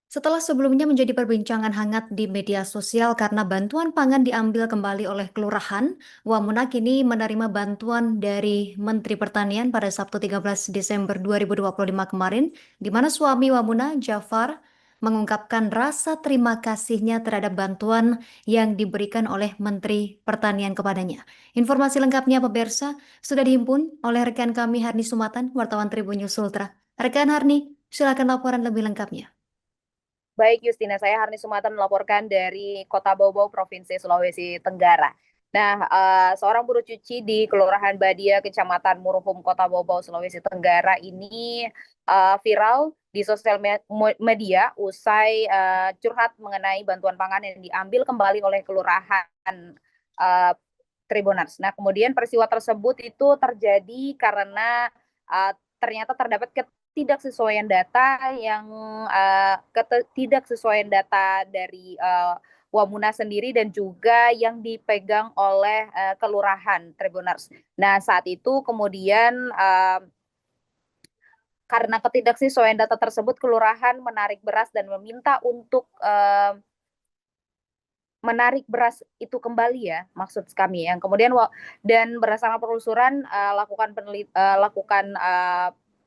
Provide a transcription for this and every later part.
Setelah sebelumnya menjadi perbincangan hangat di media sosial karena bantuan pangan diambil kembali oleh kelurahan, Wamuna kini menerima bantuan dari Menteri Pertanian pada Sabtu 13 Desember 2025 kemarin, di mana suami Wamuna, Jafar, mengungkapkan rasa terima kasihnya terhadap bantuan yang diberikan oleh Menteri Pertanian kepadanya. Informasi lengkapnya pemirsa sudah dihimpun oleh rekan kami Harni Sumatan, wartawan Tribun News Ultra. Rekan Harni, silakan laporan lebih lengkapnya. Baik, Justina, saya Harni Sumatan melaporkan dari Kota Bau Bau, Provinsi Sulawesi Tenggara. Nah, seorang buruh cuci di Kelurahan Badia, Kecamatan Muruhum, Kota Bau Bau, Sulawesi Tenggara ini viral di sosial media usai curhat mengenai bantuan pangan yang diambil kembali oleh Kelurahan uh, Tribunars. Nah, kemudian peristiwa tersebut itu terjadi karena ternyata terdapat ketidaksesuaian data ketidaksesuaian data dari Wamuna sendiri dan juga yang dipegang oleh kelurahan Tribunars. Nah, saat itu kemudian karena ketidaksesuaian data tersebut, kelurahan menarik beras dan meminta untuk menarik beras itu kembali ya, maksud kami. Yang kemudian dan berdasarkan penelusuran lakukan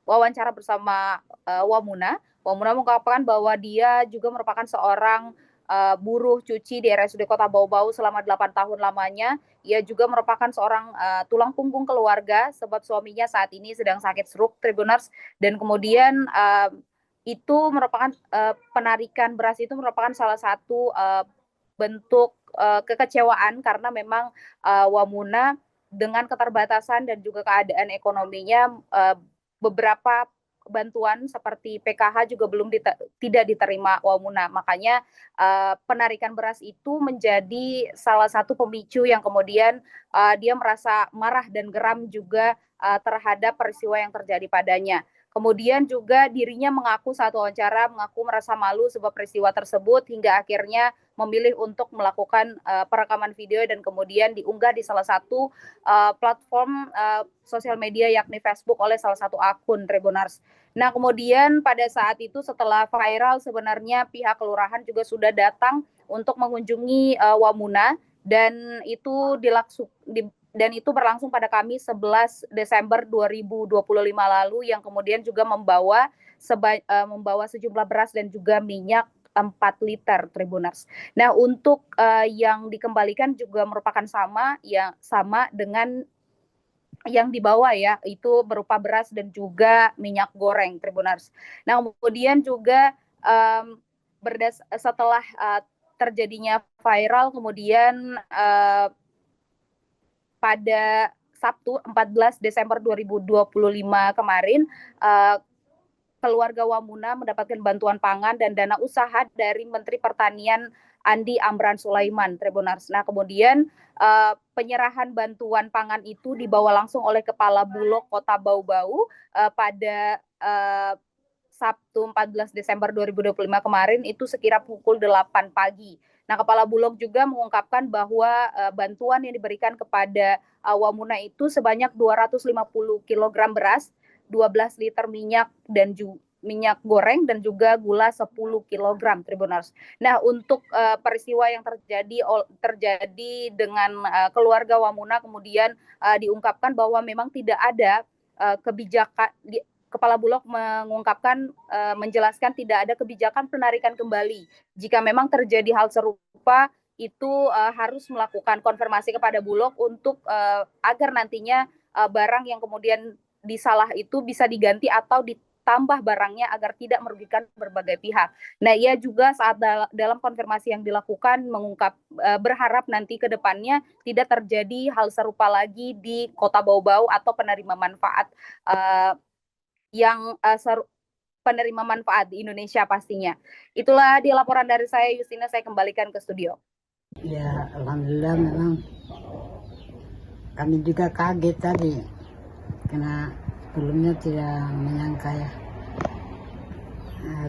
wawancara bersama Wamuna. Wamuna mengungkapkan bahwa dia juga merupakan seorang buruh cuci di RSUD Kota Bau Bau selama 8 tahun lamanya. Ia juga merupakan seorang tulang punggung keluarga sebab suaminya saat ini sedang sakit stroke, Tribuners, dan kemudian itu merupakan penarikan beras itu merupakan salah satu bentuk kekecewaan karena memang Wamuna dengan keterbatasan dan juga keadaan ekonominya beberapa bantuan seperti PKH juga belum tidak diterima Wamuna. Makanya penarikan beras itu menjadi salah satu pemicu yang kemudian dia merasa marah dan geram juga terhadap peristiwa yang terjadi padanya. Kemudian juga dirinya mengaku saat wawancara mengaku merasa malu sebab peristiwa tersebut hingga akhirnya memilih untuk melakukan perekaman video dan kemudian diunggah di salah satu platform sosial media yakni Facebook oleh salah satu akun Tribunars. Nah, kemudian pada saat itu setelah viral sebenarnya pihak kelurahan juga sudah datang untuk mengunjungi Wamuna dan itu berlangsung pada Kamis 11 Desember 2025 lalu yang kemudian juga membawa sejumlah beras dan juga minyak 4 liter Tribuners. Nah, untuk yang dikembalikan juga merupakan sama dengan yang dibawa ya, itu berupa beras dan juga minyak goreng Tribuners. Nah, kemudian juga setelah terjadinya viral kemudian pada Sabtu 14 Desember 2025 kemarin keluarga Wamuna mendapatkan bantuan pangan dan dana usaha dari Menteri Pertanian Andi Amran Sulaiman Tribunars. Nah, kemudian penyerahan bantuan pangan itu dibawa langsung oleh Kepala Bulog Kota Bau Bau pada Sabtu 14 Desember 2025 kemarin itu sekira pukul 8 pagi. Nah, Kepala Bulog juga mengungkapkan bahwa bantuan yang diberikan kepada Wamuna itu sebanyak 250 kg beras, 12 liter minyak dan minyak goreng dan juga gula 10 kg Tribuners. Nah, untuk peristiwa yang terjadi dengan keluarga Wamuna kemudian diungkapkan bahwa memang tidak ada kebijakan Kepala Bulog mengungkapkan menjelaskan tidak ada kebijakan penarikan kembali. Jika memang terjadi hal serupa itu harus melakukan konfirmasi kepada Bulog untuk agar nantinya barang yang kemudian disalah itu bisa diganti atau ditambah barangnya agar tidak merugikan berbagai pihak. Nah, ia juga saat dalam konfirmasi yang dilakukan berharap nanti ke depannya tidak terjadi hal serupa lagi di Kota Bau Bau atau penerima manfaat penerima manfaat di Indonesia pastinya. Itulah di laporan dari saya, Justina, saya kembalikan ke studio. Ya, alhamdulillah memang kami juga kaget tadi karena sebelumnya tidak menyangka ya.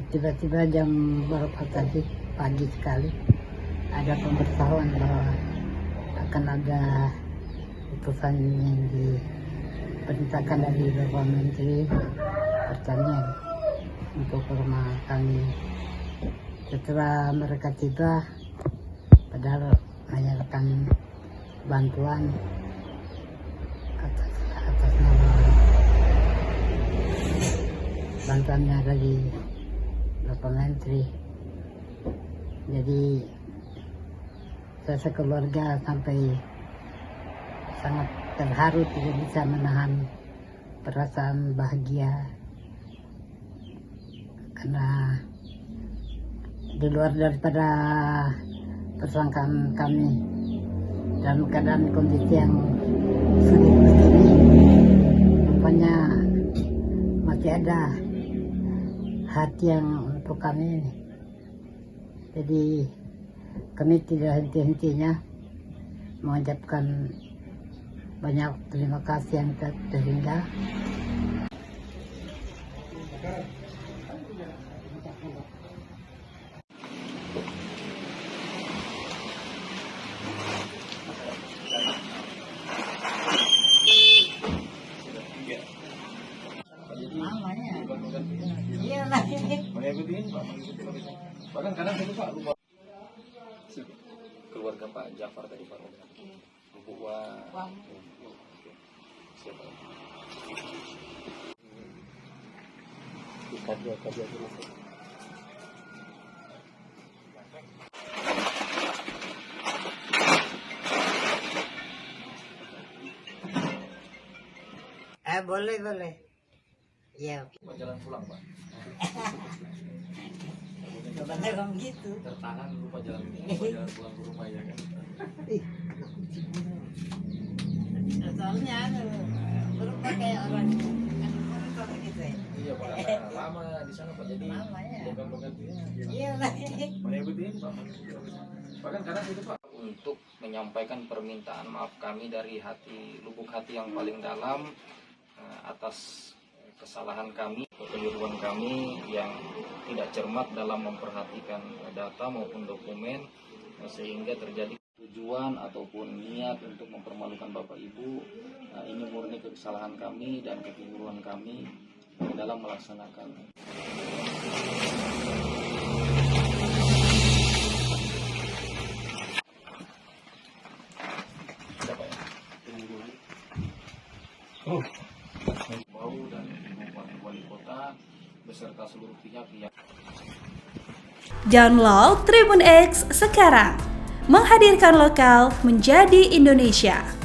Tiba-tiba jam berapa tadi pagi sekali ada pemberitahuan bahwa akan ada putusan yang diperintahkan dari Bapak Menteri Pertanian untuk ke rumah kami. Setelah mereka tiba, padahal menyerahkan bantuan atas nama bantuannya dari Bapak Menteri. Jadi saya sekeluarga sampai sangat terharu, tidak bisa menahan perasaan bahagia karena di luar daripada persangkaan kami dalam keadaan kondisi yang sulit begini, rupanya masih ada hati yang untuk kami. Jadi kami tidak henti-hentinya mengucapkan banyak terima kasih yang terhingga. Bahkan kadang itu Pak lupa keluarga Pak Jafar tadi Pak Lubuk Wah. Siapa? Kadia dulu. Boleh. Iya. Pak jalan pulang Pak. Sebenarnya kamu gitu. Tertahan lupa jalan pulang ke rumah ya kan. Soalnya berubah kayak orang gitu ya. Iya Pak, karena lama di sana Pak, jadi Lama, ya. bukan penggantinya. Iya lah. Mana ikutin Pak. Bahkan kadang itu Pak untuk menyampaikan permintaan maaf kami dari lubuk hati yang paling dalam atas kesalahan kami, kekeliruan kami yang tidak cermat dalam memperhatikan data maupun dokumen, sehingga terjadi tujuan ataupun niat untuk mempermalukan Bapak Ibu. Ini murni kesalahan kami dan kekeliruan kami dalam melaksanakan. Siapa ya? Bau dan Bupati Wali Kota beserta seluruh pihak yang Download Tribun X sekarang, menghadirkan lokal menjadi Indonesia.